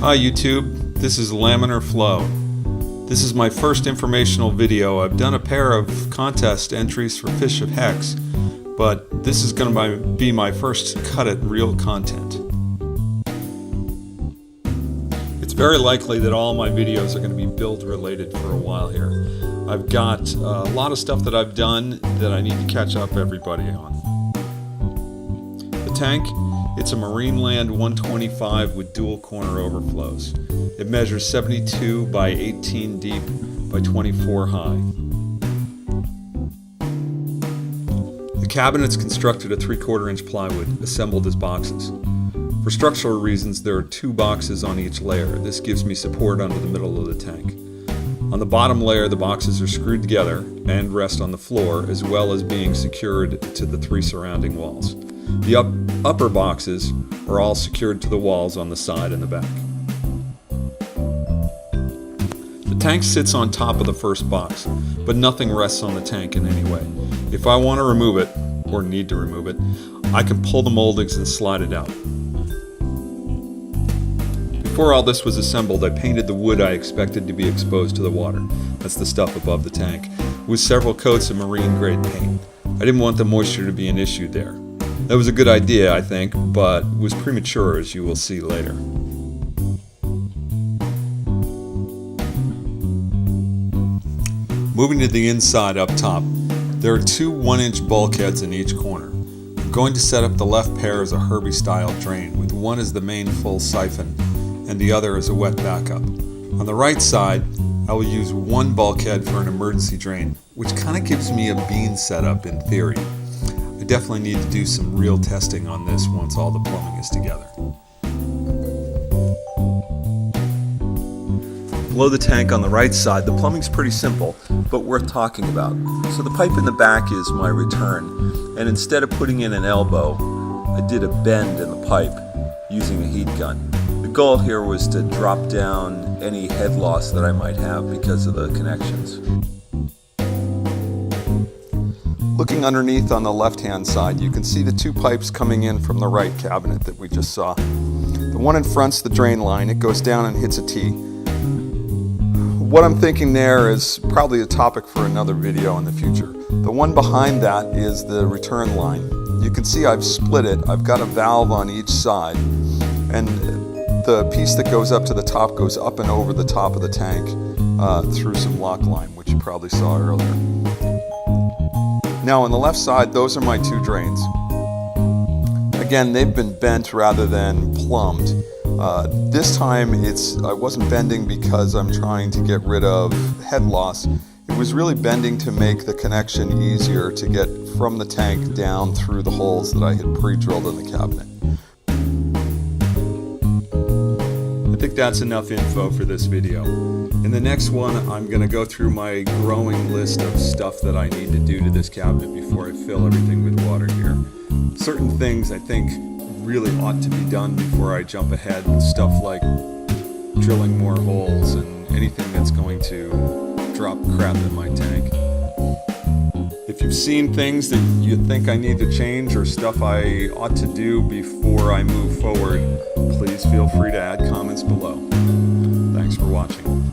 Hi YouTube, this is Laminar Flow. This is my first informational video. I've done a pair of contest entries for Fish of Hex, but this is going to be my first cut at real content. It's very likely that all my videos are going to be build related for a while here. I've got a lot of stuff that I've done that I need to catch up everybody on. The tank, it's a Marineland 125 with dual corner overflows. It measures 72 by 18 deep by 24 high. The cabinet's constructed of 3/4 inch plywood assembled as boxes. For structural reasons, there are 2 boxes on each layer. This gives me support under the middle of the tank. On the bottom layer, the boxes are screwed together and rest on the floor, as well as being secured to the 3 surrounding walls. The upper boxes are all secured to the walls on the side and the back. The tank sits on top of the first box, but nothing rests on the tank in any way. If I want to remove it, or need to remove it, I can pull the moldings and slide it out. Before all this was assembled, I painted the wood I expected to be exposed to the water. That's the stuff above the tank, with several coats of marine grade paint. I didn't want the moisture to be an issue there. That was a good idea, I think, but was premature, as you will see later. Moving to the inside up top, there are 2 1-inch bulkheads in each corner. I'm going to set up the left pair as a Herbie-style drain, with one as the main full siphon and the other as a wet backup. On the right side, I will use 1 bulkhead for an emergency drain, which kind of gives me a bean setup in theory. I definitely need to do some real testing on this once all the plumbing is together. Below the tank on the right side, the plumbing's pretty simple, but worth talking about. So the pipe in the back is my return, and instead of putting in an elbow, I did a bend in the pipe using a heat gun. The goal here was to drop down any head loss that I might have because of the connections. Looking underneath on the left-hand side, you can see the 2 pipes coming in from the right cabinet that we just saw. The one in front's the drain line. It goes down and hits a T. What I'm thinking there is probably a topic for another video in the future. The one behind that is the return line. You can see I've split it. I've got a valve on each side, and the piece that goes up to the top goes up and over the top of the tank through some lock line, which you probably saw earlier. Now on the left side, those are my 2 drains. Again, they've been bent rather than plumbed. This time I wasn't bending because I'm trying to get rid of head loss. It was really bending to make the connection easier to get from the tank down through the holes that I had pre-drilled in the cabinet. I think that's enough info for this video. In the next one, I'm going to go through my growing list of stuff that I need to do to this cabinet before I fill everything with water here. Certain things I think really ought to be done before I jump ahead, stuff like drilling more holes and anything that's going to drop crap in my tank. If you've seen things that you think I need to change or stuff I ought to do before I move forward, please feel free to add comments below. Thanks for watching.